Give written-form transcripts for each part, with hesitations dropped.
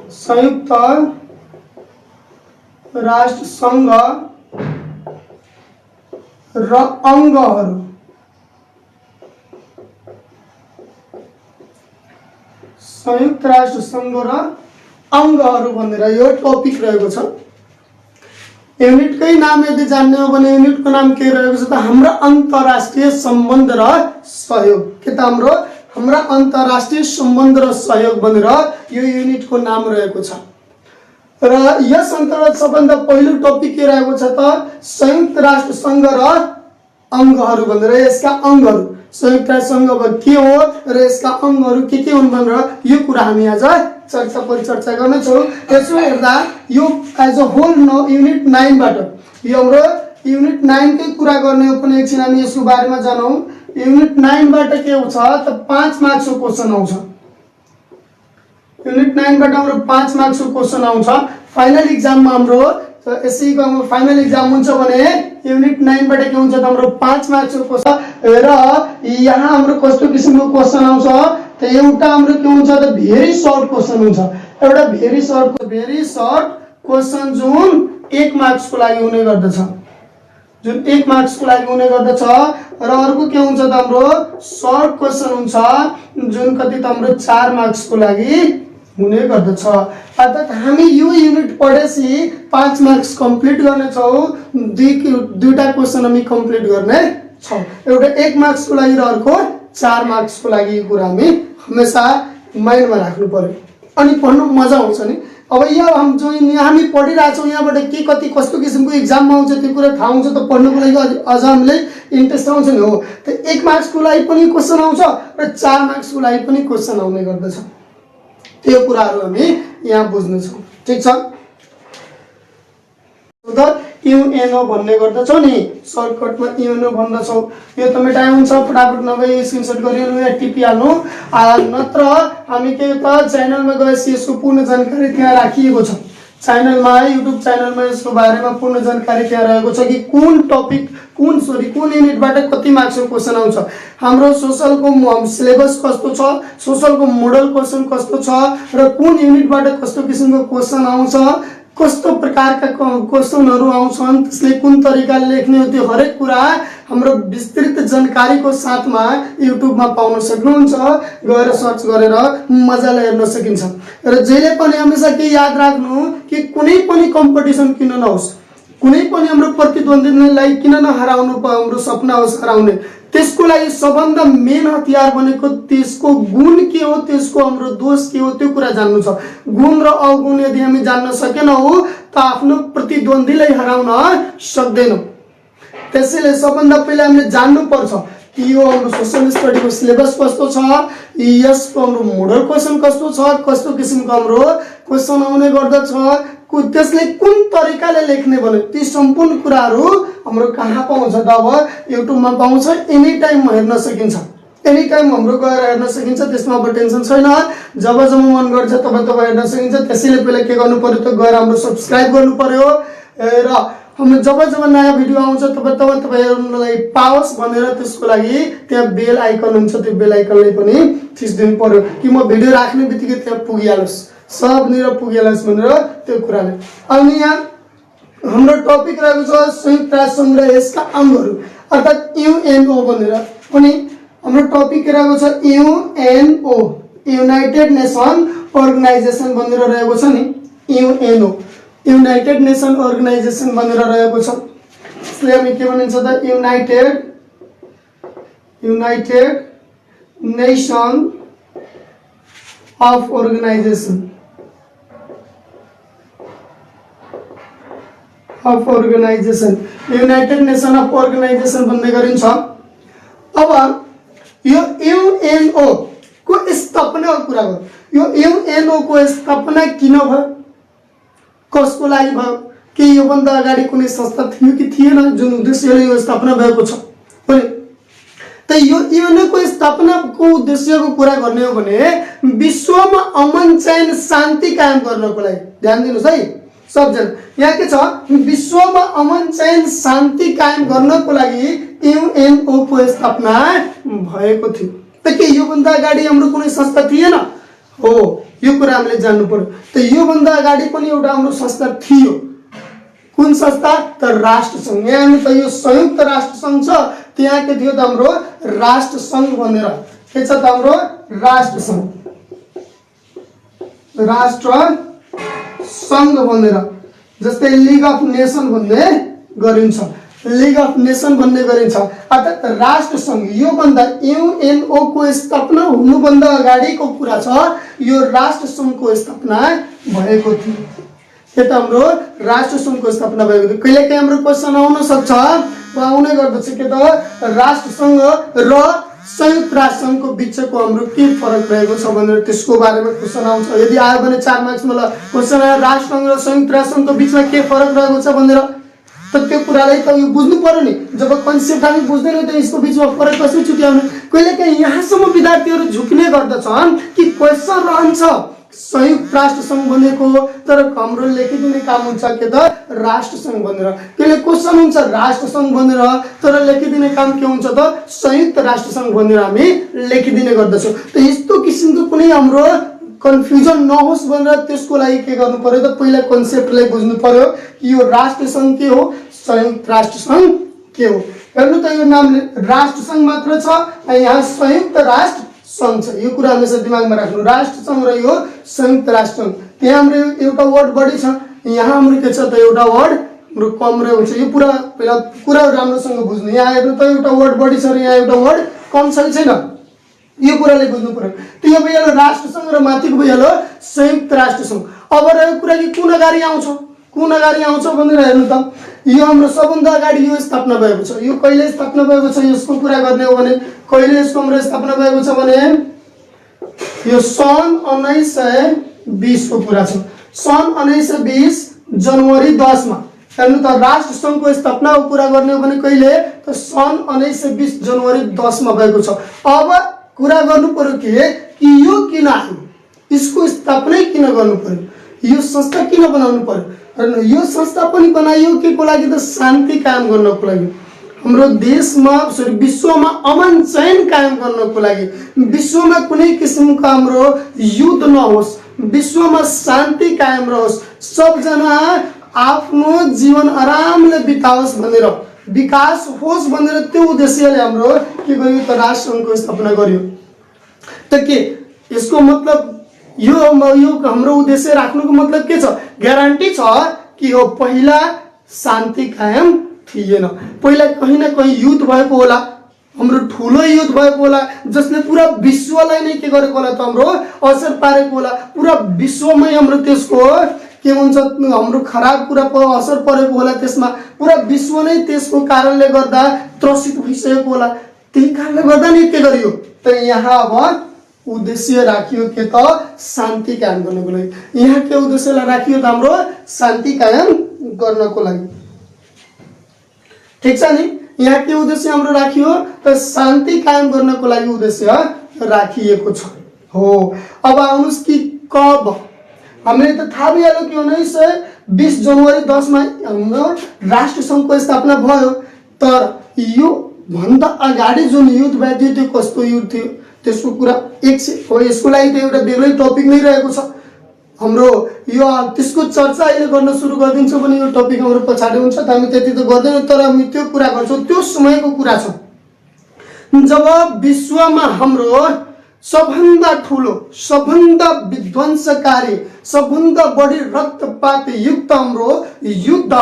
संयुक्त राष्ट्र संघ र अंगहरू संयुक्त राष्ट्र संघ र अंगहरू भनेर यो टपिक रहेको छ। युनिटकै नाम यदि जान्ने हो भने युनिटको नाम के रहेको छ त हाम्रो अन्तर्राष्ट्रिय सम्बन्ध र सहयोग। के त हाम्रा अन्तर्राष्ट्रिय सम्बन्ध र सहयोग भनेर यो युनिटको नाम रहेको छ। र यस अन्तर्गत सबभन्दा पहिलो टपिक के रहेको छ त संयुक्त राष्ट्र संघ र अंगहरू भनेर यसका अंगहरू संयुक्त राष्ट्र संघ के हो र यसका अंगहरू के हुन् भनेर यो कुरा हामी आज परिचर्चा गर्नेछौँ। यसो हेर्दा यो एज अ होल युनिट 9 बाट यो हाम्रो युनिट 9 कै कुरा गर्ने हो पनि एकछिन हामी यसको बारेमा जानौँ। युनिट 9 बाट के हुन्छ त 5 मार्क्सको क्वेशन आउँछ। युनिट 9 बाट हाम्रो 5 मार्क्सको क्वेशन आउँछ। फाइनल एक्जाममा हाम्रो एसईको फाइनल एक्जाम हुन्छ भने युनिट 9 बाट के हुन्छ त हाम्रो 5 मार्क्सको क्वेशन र यहाँ हाम्रो कस्तो किसिमको क्वेशन आउँछ त एउटा हाम्रो के हुन्छ त भेरी सर्ट क्वेशन हुन्छ। एउटा भेरी सर्ट क्वेशन जुन 1 मार्क्सको लागि हुने गर्दछ, जुन 1 मार्क्सको लागि हुने गर्दछ। र अर्को के हुन्छ त हाम्रो सर्ट क्वेशन हुन्छ जुन कति त हाम्रो 4 मार्क्सको लागि हुने गर्दछ। अर्थात हामी यो युनिट पढेपछि 5 मार्क्स कम्प्लिट गर्ने छौँ। दुईटा क्वेशन हामी कम्प्लिट गर्ने छौँ, एउटा 1 मार्क्सको लागि र अर्को 4 मार्क्सको लागि। यो कुरा हामी हमेशा माइन्डमा राख्नु पर्यो अनि पढ्नु मजा आउँछ नि। अब यहाँ हामी पढिरहेछौँ यहाँबाट के कति कस्तो किसिमको एक्जाममा आउँछ त्यो कुरा थाहा हुन्छ त पढ्नुको लागि अझ हामीलाई इन्ट्रेस्ट आउँछ नि। हो त 1 मार्क्सको लागि पनि क्वेसन आउँछ र 4 मार्क्सको लागि पनि क्वेसन आउने गर्दछ। त्यो कुराहरू हामी यहाँ बुझ्नेछौँ। ठिक छ। युएनओ भन्ने गर्दछौँ नि, सर्टकटमा युएनओ भन्दछौँ। यो त मेटाइ हुन्छ, फटाफट नभए स्क्रिनसट गरिहाल्नु या टिपिहाल्नु। नत्र हामी के त च्यानलमा गएपछि यसको पूर्ण जानकारी त्यहाँ राखिएको छ। च्यानलमा युट्युब च्यानलमा यसको बारेमा पूर्ण जानकारी त्यहाँ रहेको छ कि कुन टपिक कुन युनिटबाट कति मार्क्सको क्वेसन आउँछ, हाम्रो सोशलको सिलेबस कस्तो छ, सोशलको मोडल क्वेसन कस्तो छ र कुन युनिटबाट कस्तो किसिमको क्वेसन आउँछ, कस्तो प्रकारका क्वेसनहरू आउँछन्, त्यसले कुन तरिकाले लेख्ने हो, त्यो हरेक कुरा हाम्रो विस्तृत जानकारीको साथमा युट्युबमा पाउन सक्नुहुन्छ। गएर सर्च गरेर मजाले हेर्न सकिन्छ। र जहिले पनि हमेसा के याद राख्नु कि कुनै पनि कम्पिटिसन किन नहोस्, कुनै पनि हाम्रो प्रतिद्वन्द्वीलाई किन नहराउनु, हाम्रो सपना होस् हराउने, त्यसको लागि सबभन्दा मेन हतियार भनेको त्यसको गुण के हो, त्यसको हाम्रो दोष के हो, त्यो कुरा जान्नु छ। गुण र अवगुण यदि हामी जान्न सकेनौँ त आफ्नो प्रतिद्वन्द्वीलाई हराउन सक्दैनौँ। त्यसैले सबभन्दा पहिला हामीले जान्नु पर्छ कि यो हाम्रो सोशल स्टडीको सिलेबस कस्तो छ, यसको हाम्रो मोडल क्वेसन कस्तो छ, कस्तो किसिमको हाम्रो क्वेसन आउने गर्दछ, त्यसले कुन तरिकाले लेख्ने भने ती सम्पूर्ण कुराहरू हाम्रो कहाँ पाउँछ त अब युट्युबमा पाउँछ। एनी टाइम हेर्न सकिन्छ, एनी टाइम हाम्रो गएर हेर्न सकिन्छ। त्यसमा अब टेन्सन छैन, जब मन गर्छ तब हेर्न सकिन्छ। त्यसैले पहिला के गर्नु पर्यो त गएर हाम्रो सब्सक्राइब गर्नु पर्यो र हाम्रो जब नयाँ भिडियो आउँछ तब तपाईँहरूलाई पाओस् भनेर त्यसको लागि त्यहाँ बेल आइकन हुन्छ, त्यो बेल आइकनलाई पनि थिच्दिनु पर्यो कि म भिडियो राख्ने बित्तिकै त्यहाँ पुगिहालोस्, सबनिर पुगिहालोस् भनेर त्यो कुराले। अनि यहाँ हाम्रो टपिक रहेको छ संयुक्त राष्ट्र संघ र यसका अंगहरू अर्थात युएनओ भनेर। अनि हाम्रो टपिक रहेको छ युएनओ, युनाइटेड नेसन अर्गनाइजेसन भनेर रहेको छ नि। युएनओ युनाइटेड नेसन अर्गनाइजेसन भनेर रहेको छ। यसले हामी के भनिन्छ त united nation of organization united nation of organization भन्ने गरिन्छ। अब यो युएनओ को स्थापनाको कुरा गरौँ। यो युएनओ को स्थापना किन भयो, कसको लागि भयो, के योभन्दा अगाडि कुनै संस्था थियो कि थिएन जुन उद्देश्यले यो स्थापना भएको छ भने त यो युएनओ को स्थापनाको उद्देश्यको कुरा गर्ने हो भने विश्वमा अमन चैन शान्ति कायम गर्नको लागि। ध्यान दिनुस् है सबजना, यहाँ के छ विश्वमा अमन चैन शान्ति कायम गर्नको लागि युएनओ को स्थापना भएको थियो। त के योभन्दा अगाडि हाम्रो कुनै संस्था थिएन? हो, यो कुरा हामीले जान्नु पर्यो। त योभन्दा अगाडि पनि एउटा हाम्रो संस्था थियो, कुन संस्था त राष्ट्र सङ्घ। यहाँ त यो संयुक्त राष्ट्र सङ्घ छ, त्यहाँ के थियो त हाम्रो राष्ट्र सङ्घ भनेर, के छ त हाम्रो राष्ट्र सङ्घ, राष्ट्र सङ्घ भनेर। जस्तै लिग अफ नेसन भन्ने गरिन्छ, लिग अफ नेसन भन्ने गरिन्छ। अर्थात् राष्ट्र सङ्घ योभन्दा युएनओ को स्थापना हुनुभन्दा अगाडिको कुरा छ, यो राष्ट्र सङ्घको स्थापना भएको थियो। के त हाम्रो राष्ट्र सङ्घको स्थापना भएको थियो। कहिलेकाहीँ हाम्रो क्वेसन आउन सक्छ, आउने गर्दछ, के त राष्ट्र सङ्घ र संयुक्त राष्ट्र सङ्घको बिचको हाम्रो के फरक रहेको छ भनेर त्यसको बारेमा क्वेसन आउँछ। यदि आयो भने 4 मार्क्समा ल क्वेसन आयो राष्ट्र सङ्घ र संयुक्त राष्ट्र सङ्घको बिचमा के फरक रहेको छ भनेर, त त्यो कुरालाई त यो बुझ्नु पर्यो नि। जब कन्सेप्ट हामी बुझ्दैनौँ त यसको बिचमा फरक कसरी छुट्याउने। कहिलेकाहीँ यहाँसम्म विद्यार्थीहरू झुक्ने गर्दछन् कि क्वेसन रहन्छ संयुक्त राष्ट्र सङ्घ भनेको, तर हाम्रो लेखिदिने काम हुन्छ के त राष्ट्र सङ्घ भनेर। कहिले क्वेसन हुन्छ राष्ट्र सङ्घ भनेर, तर लेखिदिने काम के हुन्छ त संयुक्त राष्ट्र सङ्घ भनेर हामी लेखिदिने गर्दछौँ। त यस्तो किसिमको कुनै हाम्रो कन्फ्युजन नहोस् भनेर त्यसको लागि के गर्नु पर्यो त पहिला कन्सेप्टलाई बुझ्नु पर्यो कि यो राष्ट्र सङ्घ के हो, संयुक्त राष्ट्र सङ्घ के हो। हेर्नु त यो नामले राष्ट्र सङ्घ मात्र छ, यहाँ संयुक्त राष्ट्र सङ्घ छ। यो कुरा हमेसा दिमागमा राख्नु, राष्ट्र सङ्घ र यो संयुक्त राष्ट्र सङ्घ। त्यहाँ हाम्रो एउटा वर्ड बढी छ, यहाँ हाम्रो के छ त एउटा वर्ड हाम्रो कम रहेको छ। यो पुरा पहिला कुरा राम्रोसँग बुझ्नु। यहाँ हेर्नु त एउटा वर्ड बढी छ र यहाँ एउटा वर्ड कम छ कि छैन, यो कुराले बुझ्नु पर्यो। त यो भइहाल्यो राष्ट्र सङ्घ र माथिको भइहाल्यो संयुक्त राष्ट्र सङ्घ। अब रहेको कुरा कि कुन अगाडि आउँछ, कुन अगाडि आउँछ भनेर हेर्नु त यो हाम्रो सबभन्दा अगाडि यो स्थापना भएको छ। यो कहिले स्थापना भएको छ यसको कुरा गर्ने हो भने कहिले यसको हाम्रो स्थापना भएको छ भने यो सन् 1920 को कुरा छ। सन् 1920 जनवरी 10 मा। हेर्नु त राष्ट्र सङ्घको स्थापनाको कुरा गर्ने हो भने कहिले त सन् 1920 जनवरी 10 मा भएको छ। अब कुरा गर्नु पर्यो कि यो किन आयो, यसको स्थापना किन गर्नु पर्यो, यो संस्था किन बनाउनु पर्यो। हेर्नु यो संस्था पनि बनाइयो के को लागि त शान्ति कायम गर्नको लागि, हाम्रो देशमा सरी विश्वमा अमन चयन कायम गर्नको लागि, विश्वमा कुनै किसिमको हाम्रो युद्ध नहोस्, विश्वमा शान्ति कायम रहोस्, सबजना आफ्नो जीवन आरामले बिताओस् भनेर, विकास होस् भनेर त्यो उद्देश्यले हाम्रो के गर्यो त राष्ट्र सङ्घको स्थापना गर्यो। त के यसको मतलब यो हाम्रो उद्देश्य राख्नुको मतलब के छ, ग्यारेन्टी छ कि हो पहिला शान्ति कायम थिएन, पहिला कहीँ न कहीँ युद्ध भएको होला, हाम्रो ठुलो युद्ध भएको होला जसले पुरा विश्वलाई नै के गरेको होला त हाम्रो असर पारेको होला, पुरा विश्वमै हाम्रो त्यसको के हुन्छ हाम्रो खराब कुरा पर असर परेको होला, त्यसमा पुरा विश्व नै त्यसको कारणले गर्दा त्रसित भइसकेको होला। त्यही कारणले गर्दा नि के गरियो त यहाँ अब उद्देश्य राखियो के त शान्ति कायम गर्नको लागि। यहाँ के उद्देश्यलाई राखियो त हाम्रो शान्ति कायम गर्नको लागि, ठिक छ नि। यहाँ के उद्देश्य हाम्रो राखियो त शान्ति कायम गर्नको लागि उद्देश्य राखिएको छ हो। अब आउनुहोस् कि कब, हामीले त थाहा भइहाल्यो कि 1920 जनवरी 10 मा हाम्रो राष्ट्र सङ्घको स्थापना भयो। तर यो भन्दा अगाडि जुन युद्ध भएको थियो त्यो कस्तो युद्ध थियो त्यसको कुरा हो, यसको लागि त एउटा बेग्लै टपिक नै रहेको छ हाम्रो। यो त्यसको चर्चा अहिले गर्न सुरु गरिदिन्छौँ भने यो टपिक हाम्रो पछाडि हुन्छ, त हामी त्यति त गर्दैनौँ, तर हामी त्यो कुरा गर्छौँ। त्यो समयको कुरा छ जब विश्वमा हाम्रो सबभन्दा ठुलो, सबभन्दा विध्वंसकारी, सबभन्दा बढी रक्तपात युक्त हाम्रो युद्ध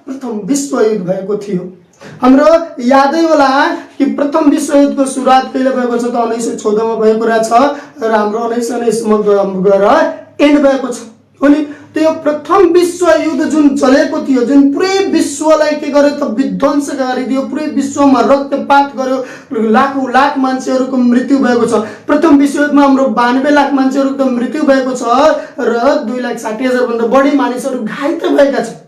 प्रथम विश्व युद्ध भएको थियो। हाम्रो यादै होला कि प्रथम विश्व युद्धको सुरुवात कहिले भएको छ त 1914 मा भएको रहेछ र हाम्रो 1919 मा गएर एन्ड भएको छ हो नि। त्यो प्रथम विश्व युद्ध जुन चलेको थियो, जुन पुरै विश्वलाई के गर्यो त विध्वंस गरिदियो, पुरै विश्वमा रक्तपात गर्यो, लाखौं लाख मान्छेहरूको मृत्यु भएको छ। प्रथम विश्व युद्धमा हाम्रो 92 लाख मान्छेहरूको मृत्यु भएको छ र 2,60,000 भन्दा बढी मानिसहरू घाइते भएका छन्।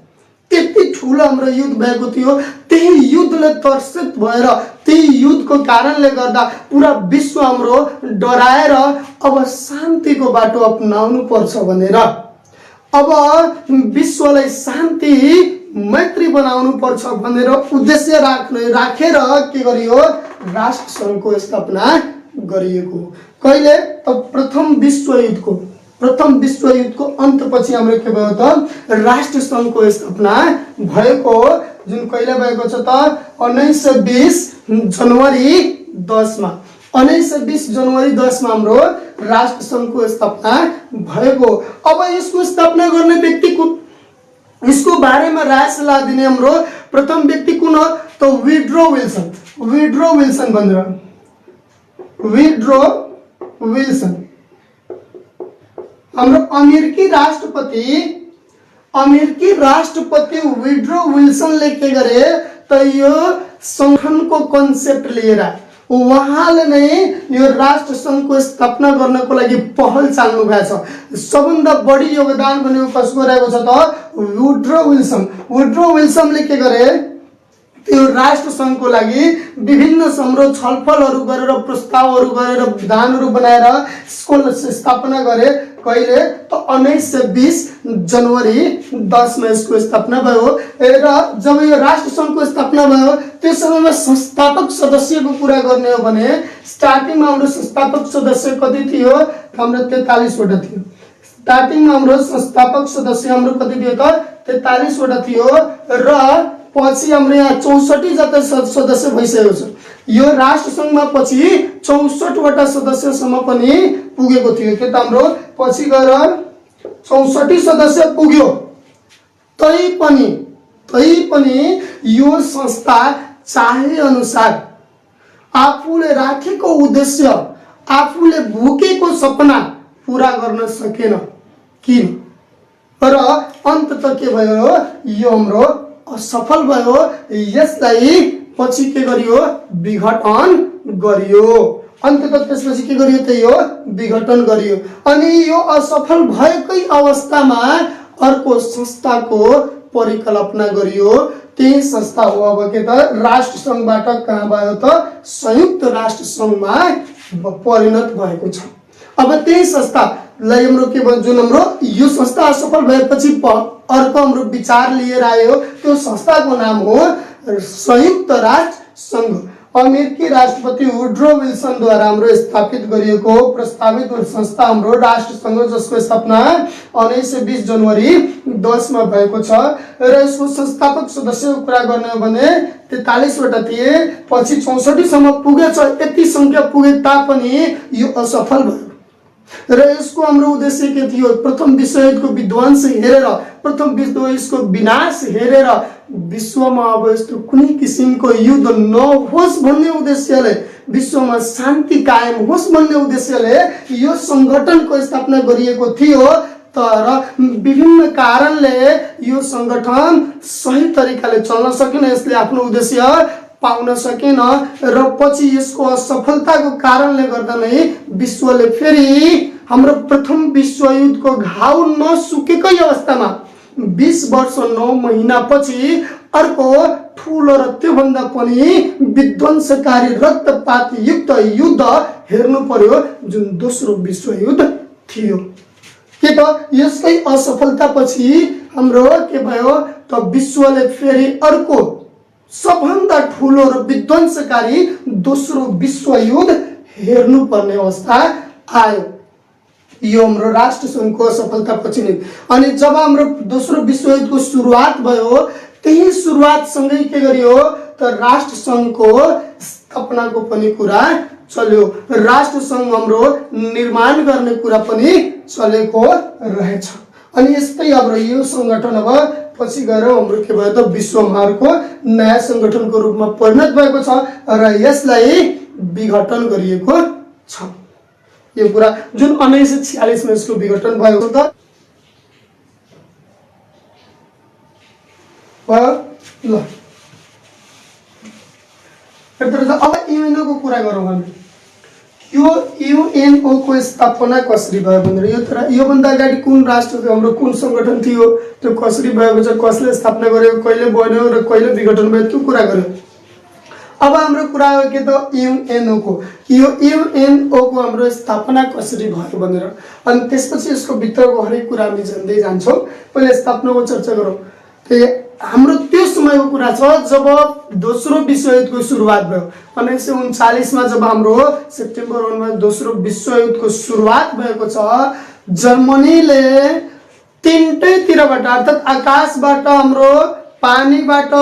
त्यति ठुलो हाम्रो युद्ध भएको थियो। त्यही युद्धले त्रसित भएर, त्यही युद्धको कारणले गर्दा पुरा विश्व हाम्रो डराएर अब शान्तिको बाटो अपनाउनु पर्छ भनेर, अब विश्वलाई शान्ति मैत्री बनाउनु पर्छ भनेर उद्देश्य राखेर के गरियो राष्ट्र सङ्घको स्थापना गरिएको। कहिले त प्रथम विश्व युद्धको प्रथम विश्वयुद्धको अन्तपछि हाम्रो के भयो त राष्ट्र सङ्घको स्थापना भएको, जुन कहिले भएको छ त 1920 जनवरी 10 मा। 1920 जनवरी 10 मा हाम्रो राष्ट्र सङ्घको स्थापना भएको। अब यसको स्थापना गर्ने व्यक्ति कुन, इसको बारेमा राय सल्लाह दिने हाम्रो प्रथम व्यक्ति कुन हो त वुड्रो विल्सन। वुड्रो विल्सन भनेर, वुड्रो विल्सन हाम्रो अमेरिकी राष्ट्रपति वुड्रो विल्सनले के गरे त यो संगठनको कन्सेप्ट लिएर उहाँले नै यो राष्ट्र सङ्घको स्थापना गर्नको लागि पहल चाल्नु भएको छ। सबभन्दा बढी योगदान भनेको कसको रहेको छ त वुड्रो विल्सन। वुड्रो विल्सनले के गरे त्यो राष्ट्र सङ्घको लागि विभिन्न हाम्रो छलफलहरू गरेर, प्रस्तावहरू गरेर, विधानहरू बनाएर यसको स्थापना गरे। कहिले त 1920 जनवरी 10 मा यसको स्थापना भयो। र जब यो राष्ट्र सङ्घको स्थापना भयो त्यो समयमा संस्थापक सदस्यको कुरा गर्ने हो भने स्टार्टिङमा हाम्रो संस्थापक सदस्य कति थियो? हाम्रो 43 वटा थियो। स्टार्टिङमा हाम्रो संस्थापक सदस्य हाम्रो कति थियो त 43 वटा थियो र पछि हाम्रो यहाँ 64 जता सदस्य भइसकेको छ। यो राष्ट्र सङ्घमा पछि 64 वटा सदस्यसम्म पनि पुगेको थियो। के त हाम्रो पछि गएर 64 सदस्य पुग्यो। तैपनि यो संस्था चाहे अनुसार आफूले राखेको उद्देश्य, आफूले भुकेको सपना पूरा गर्न सकेन। किन? र अन्ततः के भयो? यो हाम्रो असफल भयो। यसलाई पछि के गरियो? विघटन गरियो। अन्ततः त्यसपछि के गरियो त यो विघटन गरियो। अनि यो असफल भएकै अवस्थामा अर्को संस्थाको परिकल्पना गरियो। त्यही संस्था हो अब के त राष्ट्र सङ्घबाट कहाँ भयो त संयुक्त राष्ट्र सङ्घमा परिणत भएको छ। अब त्यही संस्थालाई हाम्रो के भयो, जुन हाम्रो यो संस्था असफल भएपछि अर्को हाम्रो विचार लिएर आयो। त्यो संस्थाको नाम हो संयुक्त राष्ट्र सङ्घ। अमेरिकी राष्ट्रपति वुड्रो विल्सनद्वारा हाम्रो स्थापित गरिएको प्रस्तावित संस्था हाम्रो राष्ट्र सङ्घ, जसको स्थापना 1920 जनवरी 10 मा भएको छ। र यसको संस्थापक सदस्यको कुरा गर्ने हो भने 43 वटा थिए, पछि 64 सम्म पुगेछ। यति सङ्ख्या पुगे तापनि यो असफल भयो। र यसको हाम्रो उद्देश्य के थियो? प्रथम विश्वयुद्धको विध्वंस हेरेर, प्रथम विश्वयुद्धको विनाश हेरेर विश्वमा अब यस्तो कुनै किसिमको युद्ध नहोस् भन्ने उद्देश्यले, विश्वमा शान्ति कायम होस् भन्ने उद्देश्यले यो सङ्गठनको स्थापना गरिएको थियो। तर विभिन्न कारणले यो सङ्गठन सही तरिकाले चल्न सकेन, यसले आफ्नो उद्देश्य पाउन सकेन। र पछि यसको असफलताको कारणले गर्दा नै विश्वले फेरि हाम्रो प्रथम विश्वयुद्धको घाउ नसुकेकै अवस्थामा 20 वर्ष 9 महिना पछि अर्को ठुलो र त्योभन्दा पनि विध्वंसकारी रक्तपात युक्त युद्ध हेर्नु पर्यो, जुन दोस्रो विश्वयुद्ध थियो। के त यसकै असफलतापछि हाम्रो के भयो त विश्वले फेरि अर्को सबभन्दा ठुलो र विध्वंसकारी दोस्रो विश्वयुद्ध हेर्नु पर्ने अवस्था आयो। यो हाम्रो राष्ट्र सङ्घको सफलतापछि नै। अनि जब हाम्रो दोस्रो विश्वयुद्धको सुरुवात भयो, त्यही सुरुवातसँगै के गरियो त राष्ट्र सङ्घको स्थापनाको पनि कुरा चल्यो। राष्ट्र सङ्घ हाम्रो निर्माण गर्ने कुरा पनि चलेको रहेछ। अनि यस्तै अब यो सङ्गठन अब पछि गएर हाम्रो के भयो त विश्व महाको नयाँ सङ्गठनको रूपमा परिणत भएको छ र यसलाई विघटन गरिएको छ। यो कुरा जुन 1946 मा यसको विघटन भएको त ल। अब युएनओ को कुरा गरौँ हामी। यो युएनओ को स्थापना कसरी भयो भनेर यो भन्दा अगाडि कुन राष्ट्र थियो, हाम्रो कुन सङ्गठन थियो, त्यो कसरी भएको छ, कसले स्थापना गर्यो, कहिले बन्यो र कहिले विघटन भयो, त्यो कुरा गर्यो। अब हाम्रो कुरा हो के त युएनओ को। यो युएनओ को हाम्रो स्थापना कसरी भयो भनेर, अनि त्यसपछि यसको भित्रको हरेक कुरा हामी जान्दै जान्छौँ। पहिले स्थापनाको चर्चा गरौँ। हाम्रो त्यो समयको कुरा छ जब दोस्रो विश्वयुद्धको सुरुवात भयो। 1939 मा जब हाम्रो सेप्टेम्बर 1 मा दोस्रो विश्वयुद्धको सुरुवात भएको छ, जर्मनीले तीनटैतिरबाट अर्थात् आकाशबाट हाम्रो पानीबाट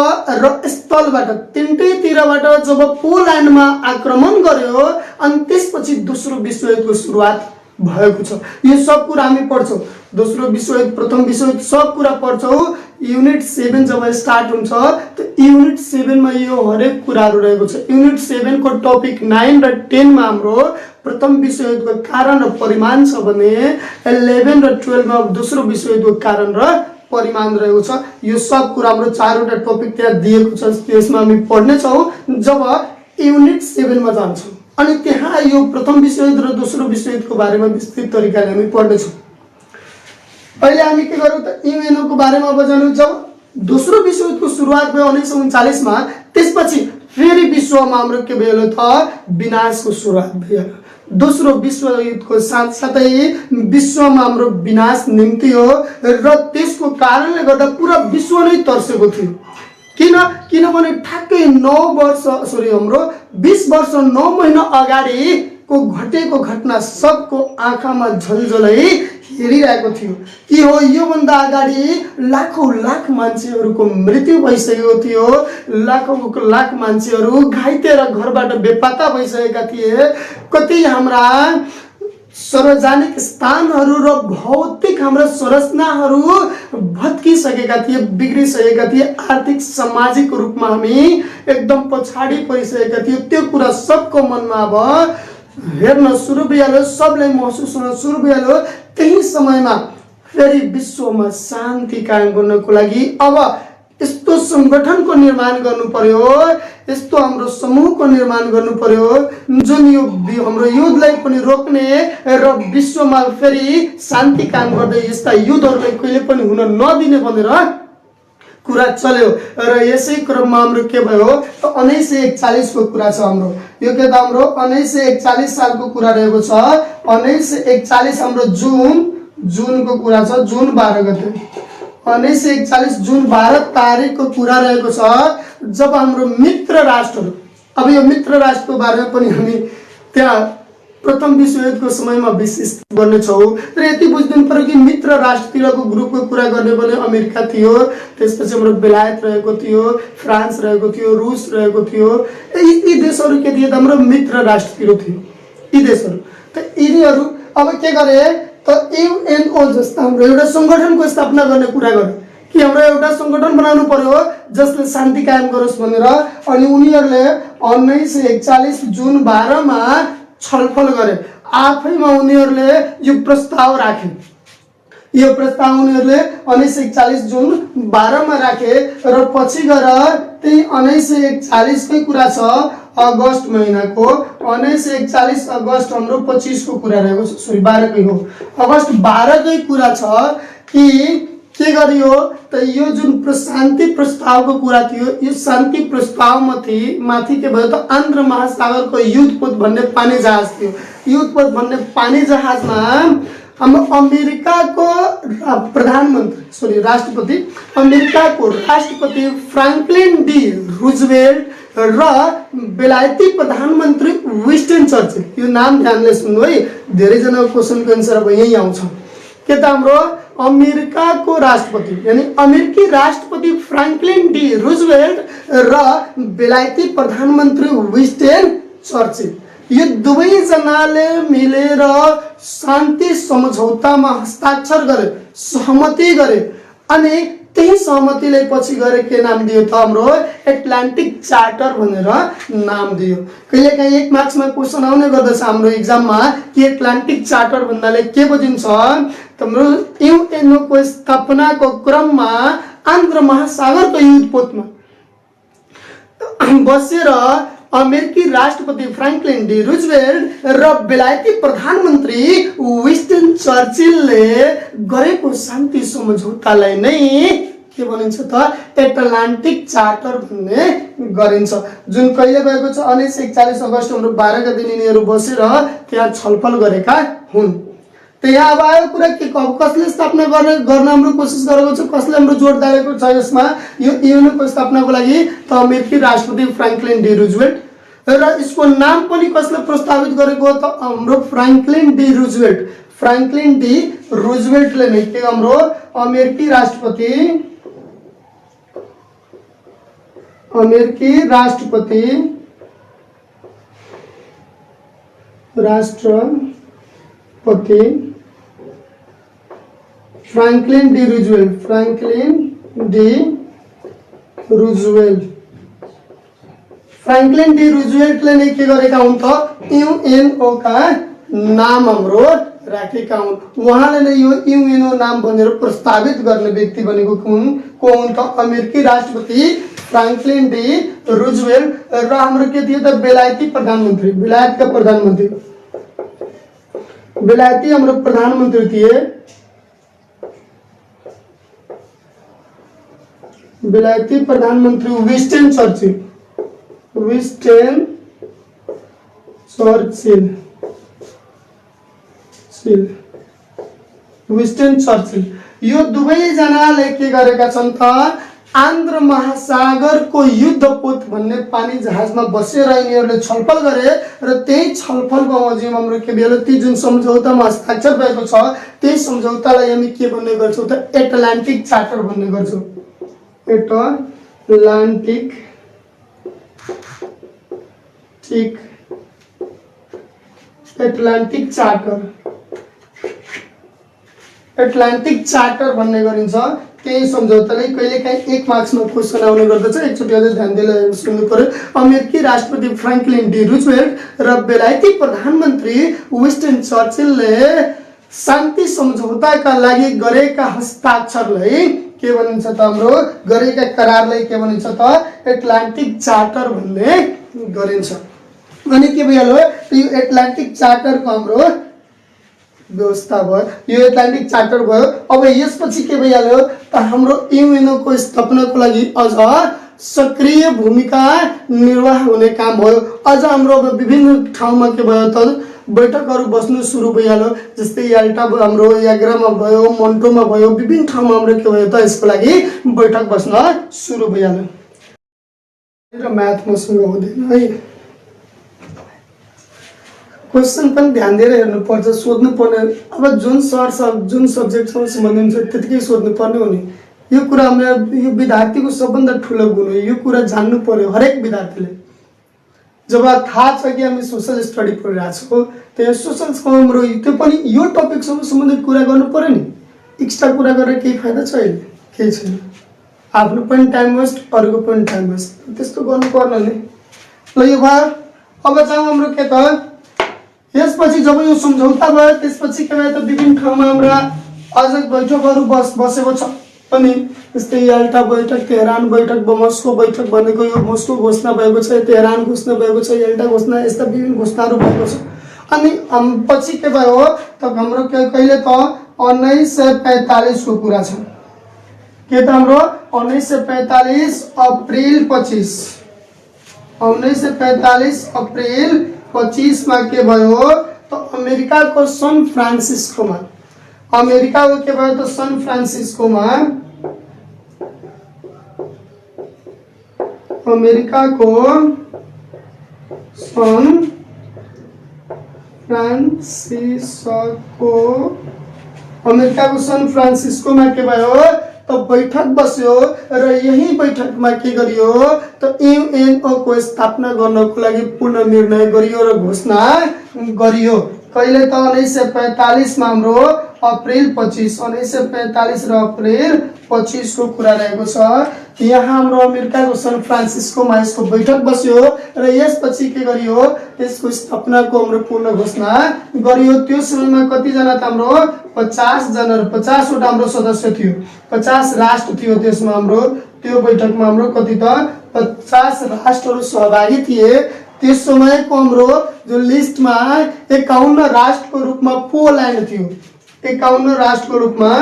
र स्थलबाट तीनटैतिरबाट जब पोल्यान्डमा आक्रमण गर्यो अनि त्यसपछि दोस्रो विश्वयुद्धको सुरुवात भएको छ। यो सब कुरा हामी पढ्छौँ, दोस्रो विश्वयुद्ध, प्रथम विश्वयुद्ध सब कुरा पढ्छौँ। युनिट 7 जब स्टार्ट हुन्छ त युनिट 7 मा यो हरेक कुराहरू रहेको छ। युनिट 7 को टपिक 9 र 10 मा हाम्रो प्रथम विश्वयुद्धको कारण र परिमाण छ भने 11 र 12 मा दोस्रो विश्वयुद्धको कारण र परिमाण रहेको छ। यो सब कुरा हाम्रो चारवटा टपिक त्यहाँ दिएको छ, त्यसमा हामी पढ्ने छौँ जब युनिट 7 मा जान्छौँ। अनि त्यहाँ यो प्रथम विश्वयुद्ध र दोस्रो विश्वयुद्धको बारेमा विस्तृत तरिकाले हामी पढ्नेछौँ। अहिले हामी के गरौँ त युएनओ को बारेमा अब जानौँ। जब दोस्रो विश्वयुद्धको सुरुवात भयो 1939 मा, त्यसपछि फेरि विश्वमा हाम्रो के भयो त विनाशको सुरुवात भयो। दोस्रो विश्वयुद्धको साथसाथै विश्वमा हाम्रो विनाश निम्तियो र त्यसको कारणले गर्दा पुरा विश्व नै तर्सेको थियो। किनभने ठ्याक्कै 20 वर्ष 9 महिना अगाडिको घटेको घटना सबको आँखामा झलझलै हेरिरहेको थियो। के हो, योभन्दा अगाडि लाखौं लाख मान्छेहरूको मृत्यु भइसकेको थियो, लाखौं लाख मान्छेहरू घाइते र घरबाट बेपत्ता भइसकेका थिए। कति हाम्रा सार्वजनिक स्थानहरू र भौतिक हाम्रा संरचनाहरू भत्किसकेका थिए, बिग्रिसकेका थिए। आर्थिक सामाजिक रूपमा हामी एकदम पछाडि परिसकेका थियौँ। त्यो कुरा सबको मनमा अब हेर्न सुरु भइहाल्यो, सबलाई महसुस हुन सुरु भइहाल्यो। त्यही समयमा फेरि विश्वमा शान्ति कायम गर्नको लागि अब यस्तो संगठनको निर्माण गर्नु पर्यो, यस्तो हाम्रो समूहको निर्माण गर्नु पर्यो जुन यो हाम्रो युद्धलाई पनि रोक्ने र विश्वमा फेरि शान्ति कायम गर्दै यस्ता युद्धहरूलाई कहिले पनि हुन नदिने भनेर कुरा चल्यो। र यसै क्रममा हाम्रो के भयो, 1941 को कुरा छ हाम्रो। यो के त हाम्रो 1941 सालको कुरा रहेको छ। 1941 हाम्रो जुन को कुरा छ, जुन 12 गते 1941 जुन 12 तारिकको कुरा रहेको छ। जब हाम्रो मित्र राष्ट्रहरू, अब यो मित्र राष्ट्रको बारेमा पनि हामी त्यहाँ प्रथम विश्वयुद्धको समयमा विशेष गर्नेछौँ। र यति बुझ्नु पर्यो कि मित्र राष्ट्रतिरको ग्रुपको कुरा गर्ने भने अमेरिका थियो, त्यसपछि हाम्रो बेलायत रहेको थियो, फ्रान्स रहेको थियो, रुस रहेको थियो। यी देशहरू के थिए त हाम्रो मित्र राष्ट्रतिर थियो। यी देशहरू त यिनीहरू अब के गरे त युएनओ जस्ता हाम्रो एउटा संगठनको स्थापना गर्ने कुरा गरे कि हाम्रो एउटा संगठन बनाउनु पर्यो जसले शान्ति कायम गरोस् भनेर। अनि उनीहरूले 1941 जुन 12 मा छलफल गरे। आफैमा उनीहरूले यो प्रस्ताव राखे। यो प्रस्ताव उनीहरूले 1941 जुन 12 मा राखे र पछि गएर त्यही 1941 कै कुरा छ, अगस्त महिनाको 1941 अगस्त हाम्रो 25 को कुरा रहेको छ, सरी 12 कै हो, अगस्त 12 कै कुरा छ कि के गरियो त यो जुन शान्ति प्रस्तावको कुरा थियो, यो शान्ति प्रस्ताव माथि के भयो त आन्ध्र महासागरको युद्धपोत भन्ने पानी जहाज थियो। युद्धपोत भन्ने पानी जहाजमा हाम्रो अमेरिकाको राष्ट्रपति फ्रैंकलिन डी रूजवेल्ट र बेलायती प्रधानमन्त्री विन्स्टन चर्चिल, यो नाम ध्यानले सुन्नु है, धेरैजना क्वेसनको एन्सर अब यही आउँछ। के त हाम्रो अमेरिकाको राष्ट्रपति यानी अमेरिकी राष्ट्रपति फ्रैंकलिन डी रूजवेल्ट र बेलायती प्रधानमन्त्री विन्स्टन चर्चिल, यो दुवै जनाले मिलेर शान्ति सम्झौतामा हस्ताक्षर गरे, सहमति गरे। अनि त्यही सहमतिले पछि गएर के नाम दियो त हाम्रो एटलान्टिक चार्टर भनेर नाम दियो। कहिलेकाहीँ 1 मार्क्समा क्वेसन आउने गर्दछ हाम्रो एक्जाममा कि एटलान्टिक चार्टर भन्नाले के बुझिन्छ। हाम्रो युएनओ को स्थापनाको क्रममा आन्ध्र महासागरको युद्धपोतमा बसेर अमेरिकी राष्ट्रपति फ्रैंकलिन डी रूजवेल्ट र बेलायती प्रधानमन्त्री विन्स्टन चर्चिलले गरेको शान्ति सम्झौतालाई नै के भनिन्छ त एटलान्टिक चार्टर भन्ने गरिन्छ, जुन कहिले भएको छ 1941 अगस्त हाम्रो 12 गते यिनीहरू बसेर त्यहाँ छलफल गरेका हुन्। त यहाँ अब आयो कुरा के कसले स्थापना गर्न हाम्रो कोसिस गरेको छ, कसले हाम्रो जोड दिएको छ यसमा यो युएनओको स्थापनाको लागि त अमेरिकी राष्ट्रपति फ्रैंकलिन डी रूजवेल्ट र यसको नाम पनि कसले प्रस्तावित गरेको त हाम्रो Franklin D Roosevelt. Franklin D रुजवेल्टले नै के हाम्रो अमेरिकी राष्ट्रपति फ्रैंकलिन डी रुजवेल्टले नै के गरेका हुन् त यूएनओ का नाम हाम्रो राखेका हुन्। उहाँले नै यो यूएनओ नाम भनेर प्रस्तावित गर्ने व्यक्ति बनेको को हुन् त अमेरिकी राष्ट्रपति फ्रैंकलिन डी रुजवेल्ट र हाम्रो के थियो त बेलायती हाम्रो प्रधानमन्त्री थिए बेलायती प्रधानमन्त्री विस्टन चर्चिल यो दुवैजनाले के गरेका छन् त आन्ध्र महासागरको युद्धपोत भन्ने पानी जहाजमा बसेर यिनीहरूले छलफल गरे र त्यही छलफलको अवधिमा हाम्रो के भयो ती जुन सम्झौतामा हस्ताक्षर भएको छ त्यही सम्झौतालाई हामी के भन्ने गर्छौँ त एटलान्टिक चार्टर भन्ने गर्छौँ। एटलान्टिक चार्टर भन्ने गरिन्छ। त्यही सम्झौताले कहिलेकाहीँ 1 मार्क्समा क्वेसन आउने गर्दछ। एकचोटि अझै ध्यान दिएर सुन्नु पर्यो। अमेरिकी राष्ट्रपति फ्रैंकलिन डी रुजवेल्ट र बेलायती प्रधानमन्त्री विस्टन चर्चिलले शान्ति सम्झौताका लागि गरेका हस्ताक्षरलाई के भनिन्छ त हाम्रो गरेका करारलाई के भनिन्छ त एटलान्टिक चार्टर भन्ने गरिन्छ। अनि के भइहाल्यो यो एटलान्टिक चार्टरको हाम्रो व्यवस्था भयो, यो एटलान्टिक चार्टर भयो। अब यसपछि के भइहाल्यो त हाम्रो यूएनओ को स्थापनाको लागि अझ सक्रिय भूमिका निर्वाह हुने काम भयो। अझ हाम्रो विभिन्न ठाउँमा के भयो त बैठकहरू बस्नु सुरु भइहाल्यो। जस्तै याल्टा हाम्रो याग्रामा भयो, मोन्टोमा भयो, विभिन्न ठाउँमा हाम्रो के भयो त यसको लागि बैठक बस्न सुरु भइहाल्यो। र म्याथ मसँग हुँदैन है, क्वेसन पनि ध्यान दिएर हेर्नु पर्छ, सोध्नु पर्ने। अब जुन जुन सब्जेक्टसँग सम्बन्धित छ त्यतिकै सोध्नु पर्ने हो नि। यो कुरा यो विद्यार्थीको सबभन्दा ठुलो गुण हो। यो कुरा जान्नु पर्यो हरेक विद्यार्थीले। जब थाहा छ कि हामी सोशल स्टडी पढिरहेको छौँ त्यहाँ सोशलसँग हाम्रो त्यो पनि यो टपिकसँग सम्बन्धित कुरा गर्नु पर्यो नि। एक्स्ट्रा कुरा गरेर केही फाइदा छैन, केही छैन। आफ्नो पनि टाइम वेस्ट, अरूको पनि टाइम वेस्ट, त्यस्तो गर्नु पर्ने नि। ल यो भयो। अब जाउँ हाम्रो के त यसपछि जब यो सम्झौता भयो त्यसपछि के भयो त विभिन्न ठाउँमा हाम्रा अझ बैठकहरू बसेको छ। अनि जस्तै याल्टा बैठक, तेहरान बैठक, मस्को बैठक भनेको यो मस्को घोषणा भएको छ, तेहरान घोषणा भएको छ, याल्टा घोषणा, यस्ता विभिन्न घोषणाहरू भएको छ। अनि पछि के भयो त हाम्रो कहिले त 1945 को कुरा छ। के त हाम्रो 1945 अप्रिल 25 मा के भयो त अमेरिकाको सन फ्रान्सिस्कोमा के भयो त सन फ्रान्सिस्कोमा अमेरिकाको सन फ्रान्सिस्कोमा के भयो त बैठक बस्यो र यही बैठकमा के गरियो त यूएनओ को स्थापना गर्नको लागि पूर्ण निर्णय गरियो र घोषणा गरियो। कहिले त 1945 मा हाम्रो अप्रिल 25 1945 र अप्रिल 25 को कुरा रहेको छ। यहाँ हाम्रो अमेरिकाको सन फ्रान्सिस्कोमा यसको बैठक बस्यो र यसपछि के गरियो त्यसको स्थापनाको हाम्रो पूर्ण घोषणा गरियो। त्यो समयमा कति जना त हाम्रो 50 जना 50 वटा हाम्रो सदस्य थियो, 50 राष्ट्र थियो त्यसमा हाम्रो। त्यो बैठकमा हाम्रो कति त 50 राष्ट्रहरू सहभागी थिए। त्यस समयको हाम्रो जो लिस्टमा 51 राष्ट्रको रूपमा पोल्यान्ड थियो, 51 राष्ट्रको रूपमा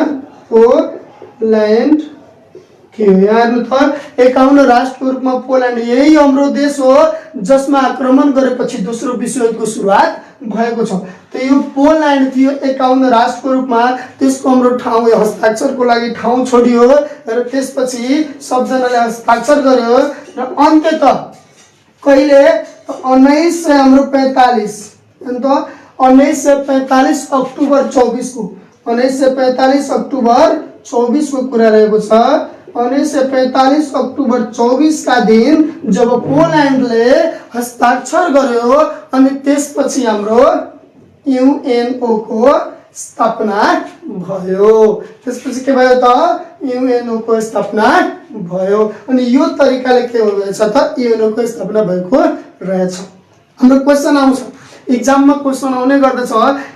पोल्यान्ड थियो। हेर्नु त 51 राष्ट्रको रूपमा पोल्यान्ड यही हाम्रो देश हो जसमा आक्रमण गरेपछि दोस्रो विश्वयुद्धको सुरुवात भएको छ। त यो पोल्यान्ड थियो 51 राष्ट्रको रूपमा। त्यसको हाम्रो ठाउँ हस्ताक्षरको लागि ठाउँ छोडियो र त्यसपछि सबजनाले हस्ताक्षर गर्यो र अन्ततः कहिले 1945 अन्त 1945 अक्टोबर 24 को 1945 अक्टोबर 24 को कुरा रहेको छ। 1945 अक्टोबर 24 का दिन जब पोल्यान्डले हस्ताक्षर गर्यो अनि त्यसपछि हाम्रो युएनओ को स्थापना भयो। त्यसपछि के भयो त युएनओ को स्थापना भयो। अनि यो तरिकाले के भएछ त युएनओ को स्थापना भएको रहेछ। हाम्रो क्वेशन आउँछ एक्जाममा क्वेशन आउने गर्दछ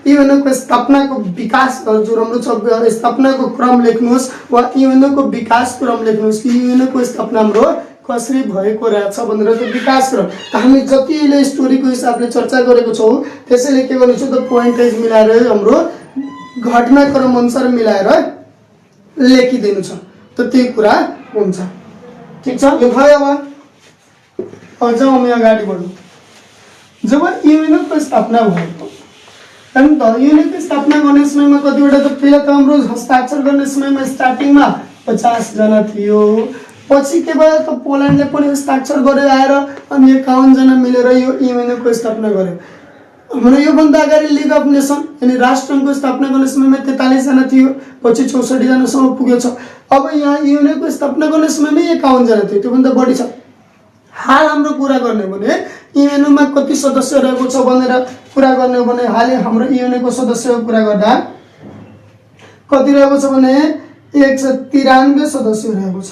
युएनओ को स्थापनाको विकास जो राम्रो छ स्थापनाको क्रम लेख्नुहोस् वा युएनओ को विकास क्रम लेख्नुहोस् कि युएनओ को स्थापना हाम्रो कसरी भएको रहेछ भनेर त्यो विकास क्रम हामी जति अहिले स्टोरीको हिसाबले चर्चा गरेको छौं त्यसैले के गर्नु छ त पोइन्टेज मिलाएर हाम्रो घटनाक्रम अनुसार मिलाएर लेखिदिनु छ त त्यही कुरा हुन्छ। ठीक छ यो भयो। अब अझ हामी अगाडि बढौँ। जब युएनओ को स्थापना भएको अनि त युएनओ को स्थापना गर्ने समयमा कतिवटा त पहिला त हाम्रो हस्ताक्षर गर्ने समयमा स्टार्टिङमा 50 जना थियो। पछि के भयो त पोल्यान्डले पनि हस्ताक्षर गरेर आएर अनि 51 जना मिलेर यो युएनओ को स्थापना गर्यो। हाम्रो यो भन्दा अगाडि लीग अफ नेसन यानी राष्ट्रसङ्घको स्थापना गर्ने समयमा 43 जना थियो, पछि 64 जना सम्म पुग्यो छ। अब यहाँ युएनओ को स्थापना गर्ने समयमै 51 जना थियो, त्यो भन्दा बढी छ। हाल हाम्रो कुरा गर्ने भने युएनओ मा कति सदस्य रहेको छ भनेर कुरा गर्ने हो भने हाल हाम्रो युएनओ को सदस्यको कुरा गर्दा कति रहेको छ भने 193 सदस्य रहेको छ।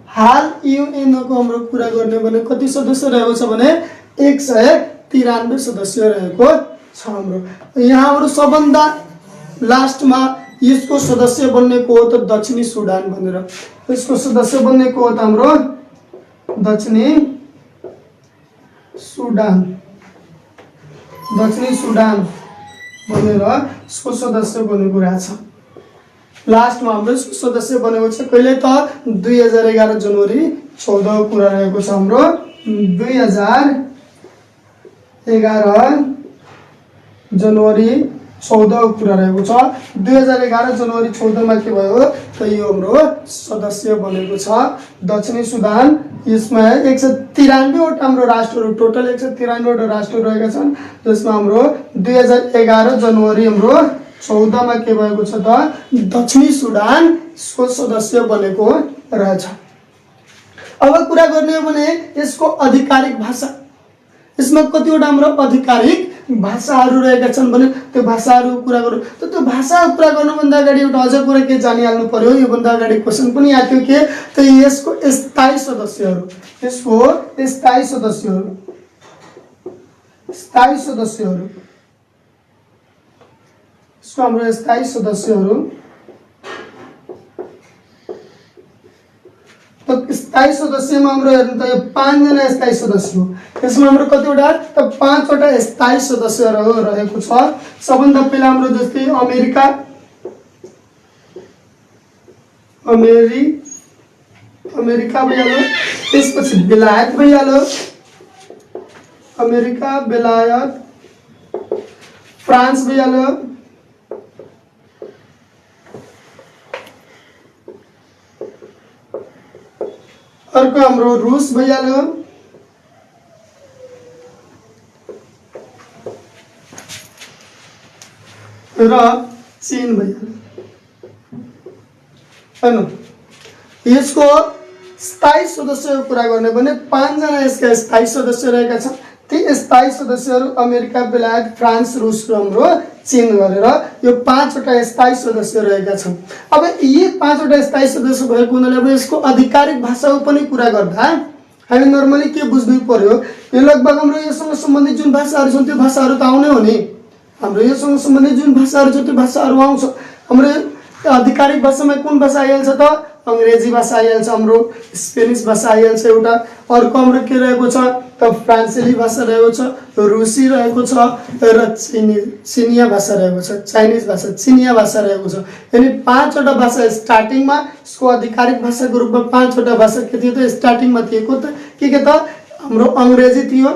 हाल युएनओ को हाम्रो कुरा गर्ने भने कति सदस्य रहेको छ भने 193 सदस्य रहेको छ हाम्रो। यहाँ हाम्रो सबभन्दा लास्टमा यसको सदस्य बन्नेको हो त दक्षिणी सुडान भनेर। यसको सदस्य बन्नेको हो त हाम्रो दक्षिणी सुडान भनेर यसको सदस्य बनेको रहेछ। लास्टमा हाम्रो यसको सदस्य बनेको छ कहिले त 2011 जनवरी 14 को कुरा रहेको छ हाम्रो। 2011 जनवरी 14 को कुरा रहेको छ। 2011 जनवरी 14 मा के भयो त यो हाम्रो सदस्य बनेको छ दक्षिणी सुडान। यसमा 193 वटा हाम्रो राष्ट्रहरू टोटल 193 वटा राष्ट्रहरू रहेका छन् जसमा हाम्रो 2011 जनवरी हाम्रो 14 मा के भएको छ त दक्षिणी सुडान को सदस्य बनेको रहेछ। अब कुरा गर्ने हो भने यसको आधिकारिक भाषा यसमा कतिवटा हाम्रो आधिकारिक भाषाहरू रहेका छन् भने त्यो भाषाहरू कुरा गरौँ त त्यो भाषा कुरा गर्नुभन्दा अगाडि एउटा अझ कुरा के जानिहाल्नु पर्यो। यो भन्दा अगाडि क्वेशन पनि आएको के त यसको स्थायी सदस्यहरू यसको स्थायी सदस्यहरू यसको हाम्रो स्थायी सदस्यहरू त स्थायी सदस्यमा हाम्रो हेर्नु त यो 5 जना स्थायी सदस्य हो। यसमा हाम्रो कतिवटा त 5 वटा स्थायी सदस्यहरू रहेको छ। सबभन्दा पहिला हाम्रो जस्तै अमेरिका भइहाल्यो, त्यसपछि बेलायत भइहाल्यो, अमेरिका बेलायत फ्रान्स भइहाल्यो, अर्को हाम्रो रुस भइहाल्यो, र चीन भइहाल्यो हैन। यसको स्थायी सदस्यको कुरा गर्ने भने 5 जना यसका स्थायी सदस्य रहेका छन्। ती स्थायी सदस्यहरू अमेरिका बेलायत फ्रान्स रुस र हाम्रो चीन गरेर यो 5 वटा स्थायी सदस्य रहेका छन्। अब यी 5 वटा स्थायी सदस्य भएको हुनाले अब यसको आधिकारिक भाषाको पनि कुरा गर्दा हामी नर्मली के बुझ्नु पर्यो यो लगभग हाम्रो यससँग सम्बन्धित जुन भाषाहरू छन् त्यो भाषाहरू त आउने हो नि। हाम्रो योसँग सम्बन्धित जुन भाषाहरू छ त्यो भाषाहरू आउँछ। हाम्रो आधिकारिक भाषामा कुन भाषा आइहाल्छ त अंग्रेजी भाषा आइहाल्छ, हाम्रो स्पेनिस भाषा आइहाल्छ एउटा, अर्को हाम्रो के रहेको छ त फ्रान्सेली भाषा रहेको छ, रुसी रहेको छ र चिनिया भाषा रहेको छ, चाइनिज भाषा चिनिया भाषा रहेको छ। यानी 5 वटा भाषा स्टार्टिङमा यसको आधिकारिक भाषाको रूपमा 5 वटा भाषा के थियो त स्टार्टिङमा थियो त के त हाम्रो अंग्रेजी थियो,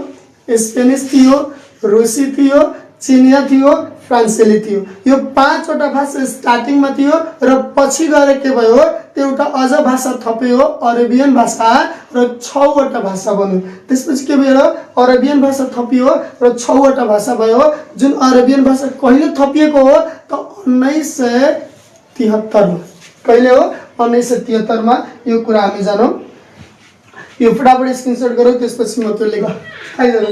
स्पेनिस थियो, रुसी थियो, चिनिया थियो, फ्रान्सेली थियो। यो 5 वटा भाषा स्टार्टिङमा थियो र पछि गएर के भयो त्यो एउटा अझ भाषा थप्यो, अरेबियन भाषा र 6 वटा भाषा बन्यो। त्यसपछि के भयो, अरेबियन भाषा थपियो र 6 वटा भाषा भयो। जुन अरेबियन भाषा कहिले थपिएको हो त 1973 मा। कहिले हो, 1973 मा। यो कुरा हामी जानौँ। यो फटाफट स्क्रिनशट गरौँ, त्यसपछि म त्यो लेख आइजानु।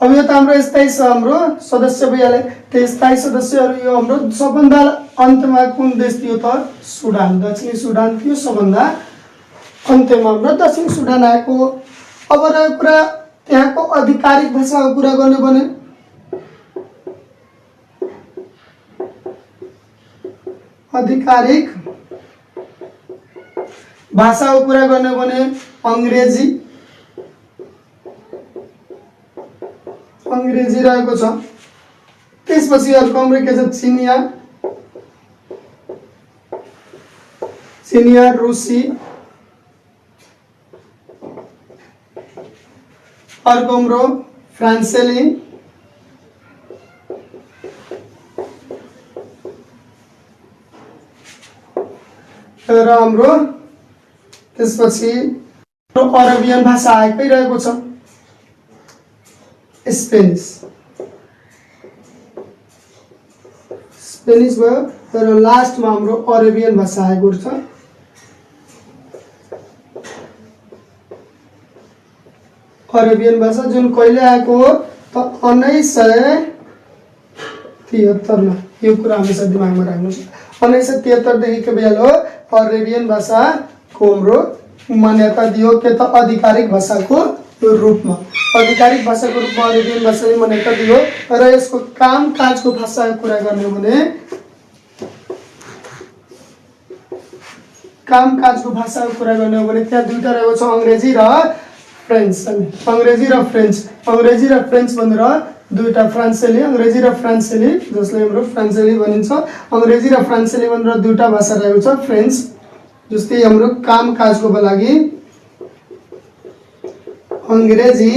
अब यो त हाम्रो स्थायी छ, हाम्रो सदस्य भइहाल्यो। त्यो स्थायी सदस्यहरू यो हाम्रो सबभन्दा अन्त्यमा कुन देश थियो त, सुडान, दक्षिणी सुडान थियो सबभन्दा अन्त्यमा हाम्रो दक्षिण सुडान आएको। अब रहेको कुरा त्यहाँको आधिकारिक भाषाको कुरा गर्ने भने आधिकारिक भाषाको कुरा गर्ने भने अंग्रेजी रहेको छ। त्यसपछि अर्को हाम्रो के छ, चिनिया, रुसी, अर्को हाम्रो फ्रान्सेली, र हाम्रो त्यसपछि अरेबियन भाषा आएकै रहेको छ, स्पेनिस भयो। र लास्टमा हाम्रो अरेबियन भाषा आएको छ। अरेबियन भाषा जुन कहिले आएको हो त 1973 मा। यो कुरा हमेशा दिमागमा राख्नुहोस्। 1973 देखि के हो, अरेबियन भाषा को हाम्रो मान्यता दियो के त आधिकारिक भाषाको रूपमा। आधिकारिक भाषाको रूपमा अरेबियन भाषाले मान्यता दियो। र यसको कामकाजको भाषाको कुरा गर्ने भने त्यहाँ दुईटा रहेको छ, अंग्रेजी र फ्रेन्च। अंग्रेजी र फ्रेन्च भनेर दुईटा, फ्रान्सेली, अंग्रेजी र फ्रान्सेली, जसलाई हाम्रो फ्रान्सेली भनिन्छ। अंग्रेजी र फ्रान्सेली भनेर दुईटा भाषा रहेको छ, फ्रेन्च। जस्तै हाम्रो कामकाजको लागि अंग्रेजी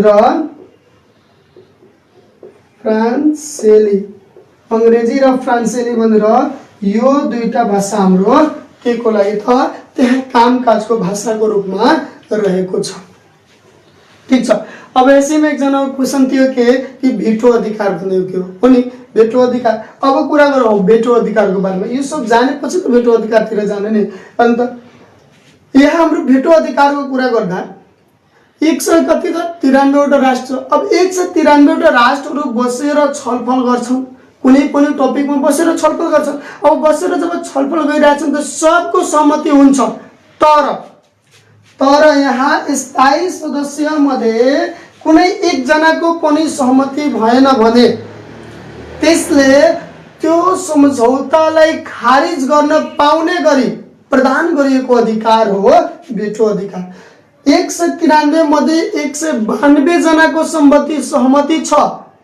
र फ्रान्सेली भनेर यो दुईटा भाषा हाम्रो के को लागि त, त्यहाँ कामकाजको भाषाको रूपमा रहेको छ। ठीक छ। अब यसैमा एकजना क्वेसन थियो कि भेटो अधिकार भनेको के हो नि, भेटो अधिकार। अब कुरा गरौँ भेटो अधिकारको बारेमा। यो सब जानेपछि त भेटो अधिकारतिर जाने नि। अन्त यहाँ हाम्रो भेटो अधिकारको कुरा गर्दा 193 वटा राष्ट्र, अब 193 वटा राष्ट्रहरू बसेर छलफल गर्छन्, कुनै पनि टपिकमा बसेर छलफल गर्छन्। अब बसेर जब छलफल गरिरहेछन् त सबको सहमति हुन्छ। तर यहाँ स्थायी सदस्य मध्ये कुनै एकजनाको पनि सहमति भएन भने त्यसले त्यो सम्झौतालाई खारिज गर्न पाउने गरी प्रदान गरिएको अधिकार हो भेटो अधिकार। 193 मध्ये 192 जनाको सहमति छ,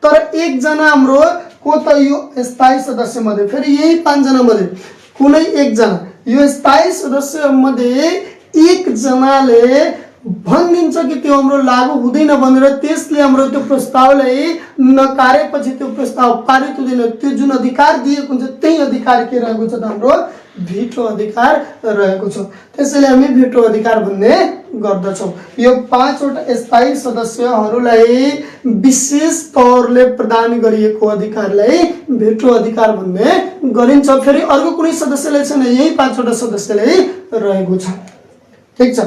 तर एकजना हाम्रो को त यो स्थायी सदस्य मध्ये, फेरि यही 5 जना मध्ये कुनै एकजना, यो स्थायी सदस्य मध्ये एक जनाले भनिदिन्छ कि त्यो हाम्रो लागू हुँदैन भनेर, त्यसले हाम्रो त्यो प्रस्तावलाई नकारेपछि त्यो प्रस्ताव पारित हुँदैन। त्यो जुन अधिकार दिएको हुन्छ त्यही अधिकार के रहेको छ त, हाम्रो भेटो अधिकार रहेको छ। त्यसैले हामी भेटो अधिकार भन्ने गर्दछौँ। यो 5 वटा स्थायी सदस्यहरूलाई विशेष तौरले प्रदान गरिएको अधिकारलाई भेटो अधिकार भन्ने गरिन्छ। फेरि अर्को कुनै सदस्यले छैन, यही 5 वटा सदस्यले रहेको छ। ठीक छ।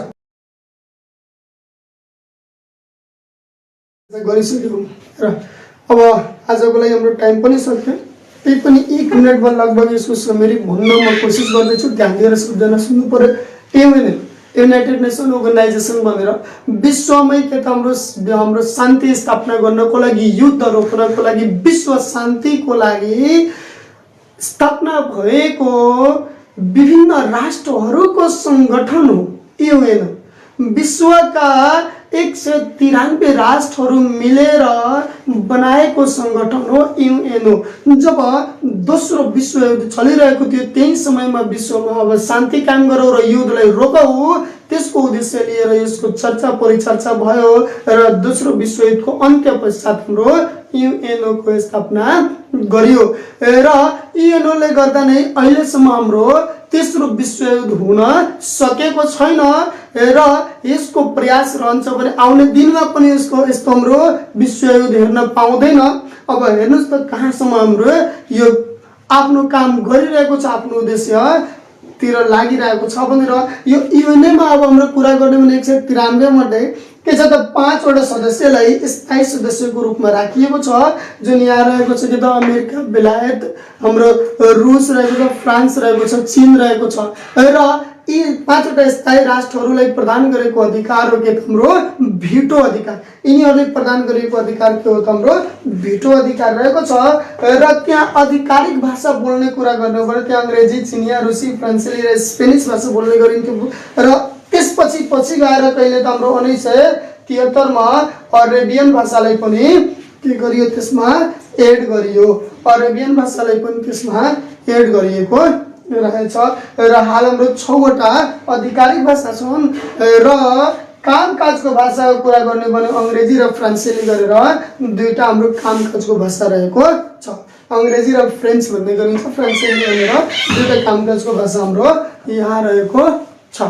गरिसक्यौँ र अब आजको लागि हाम्रो टाइम पनि सक्यो। त्यही पनि 1 मिनटमा लगभग यसको समरी भन्न म कोसिस गर्दैछु। ध्यान दिएर सबजना सुन्नु पर्यो। युनाइटेड नेसन अर्गनाइजेसन भनेर विश्वमै के त हाम्रो शान्ति स्थापना गर्नको लागि, युद्ध रोक्नको लागि, विश्व शान्तिको लागि स्थापना भएको विभिन्न राष्ट्रहरूको संगठन हो युएन। विश्वका 193 राष्ट्रहरू मिलेर बनाएको संगठन हो युएन हो। जब दोस्रो विश्व युद्ध चलिरहेको थियो त्यही समयमा विश्वमा अब शान्ति कायम गरौँ र युद्धलाई रोकौँ, त्यसको उद्देश्य लिएर यसको चर्चा परिचर्चा भयो र दोस्रो विश्वयुद्धको अन्त्य पश्चात हाम्रो युएनओ को स्थापना गरियो र युएनओ ले गर्दा नै अहिलेसम्म हाम्रो तेस्रो विश्वयुद्ध हुन सकेको छैन र यसको प्रयास रहन्छ भने आउने दिनमा पनि यस्तो हाम्रो विश्वयुद्ध हेर्न पाउँदैन। अब हेर्नुस् त कहाँसम्म हाम्रो यो आफ्नो काम गरिरहेको छ, आफ्नो उद्देश्यतिर लागिरहेको छ भनेर। यो युएनओमा अब हाम्रो कुरा गर्ने भने 193 मध्ये के छ त 5 वटा सदस्यलाई स्थायी सदस्यको रूपमा राखिएको छ, जुन यहाँ रहेको छ कि त अमेरिका, बेलायत, हाम्रो रुस रहेको छ, फ्रान्स रहेको छ, चीन रहेको छ र यी 5 वटा स्थायी राष्ट्रहरूलाई प्रदान गरेको अधिकार हो के हाम्रो भिटो अधिकार। यिनीहरूले प्रदान गरेको अधिकार के हो त हाम्रो भिटो अधिकार रहेको छ र त्यहाँ आधिकारिक भाषा बोल्ने कुरा गर्नु पर्यो, त्यहाँ अंग्रेजी, चिनिया, रुसी, फ्रान्सेली र स्पेनिस भाषा बोल्ने गरिन्थ्यो र त्यसपछि पछि गएर कहिले त हाम्रो 1973 मा अरेबियन भाषालाई पनि के गरियो, त्यसमा एड गरियो, अरेबियन भाषालाई पनि त्यसमा एड गरिएको रहेछ र हाल हाम्रो 6 वटा आधिकारिक भाषा छन् र कामकाजको भाषाको कुरा गर्ने भने अंग्रेजी र फ्रान्सेली गरेर 2टा हाम्रो कामकाजको भाषा रहेको छ। अंग्रेजी र फ्रेन्च भन्ने गरिन्छ, फ्रान्सेली भनेर 2टा कामकाजको भाषा हाम्रो यहाँ रहेको छ।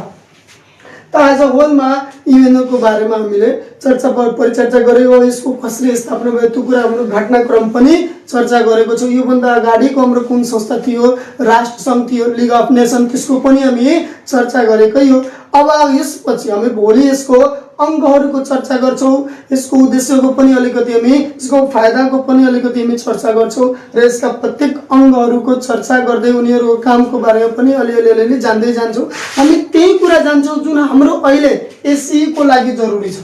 त आज होलमा युएनओ को बारेमा हामीले चर्चा परिचर्चा गर्यौं, यसको कसरी स्थापना भयो त्यो कुरा, हाम्रो घटनाक्रम पनि चर्चा गरेको छौं। यो भन्दा अगाडिको हाम्रो कुन संस्था थियो, राष्ट्रसंघ थियो, लिग अफ नेसन, त्यसको पनि हामी चर्चा गरेकै हो। अब यसपछि हामी भोलि यसको अंगहरूको चर्चा गर्छौं, यसको उद्देश्यको पनि अलिकति हामी, यसको फाइदाको पनि अलिकति हामी चर्चा गर्छौं र यसका प्रत्येक अंगहरूको चर्चा गर्दै उनीहरूको कामको बारेमा पनि अलिअलि जान्दै जान्छौं। हामी त्यही कुरा जान्छौं जुन हाम्रो अहिले एससी को लागि जरुरी छ,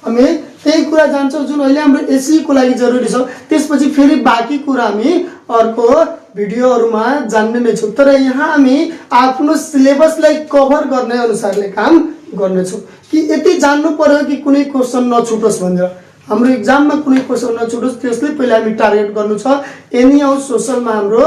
हामी त्यही कुरा जान्छौं जुन अहिले हाम्रो एससी को लागि जरुरी छ। त्यसपछि फेरि बाँकी कुरा हामी अर्को भिडियोहरुमा जान्ने नै छौं, तर यहाँ हामी आफ्नो सिलेबसलाई कभर गर्ने अनुसारले काम गर्नेछौं कि यति जान्नु पर्यो कि कुनै क्वेशन नछुटोस् भनेर। हाम्रो एक्जाममा कुनै क्वेशन नछुटोस् त्यसले पहिला हामी टार्गेट गर्नु छ। एनी हाउ सोशलमा हाम्रो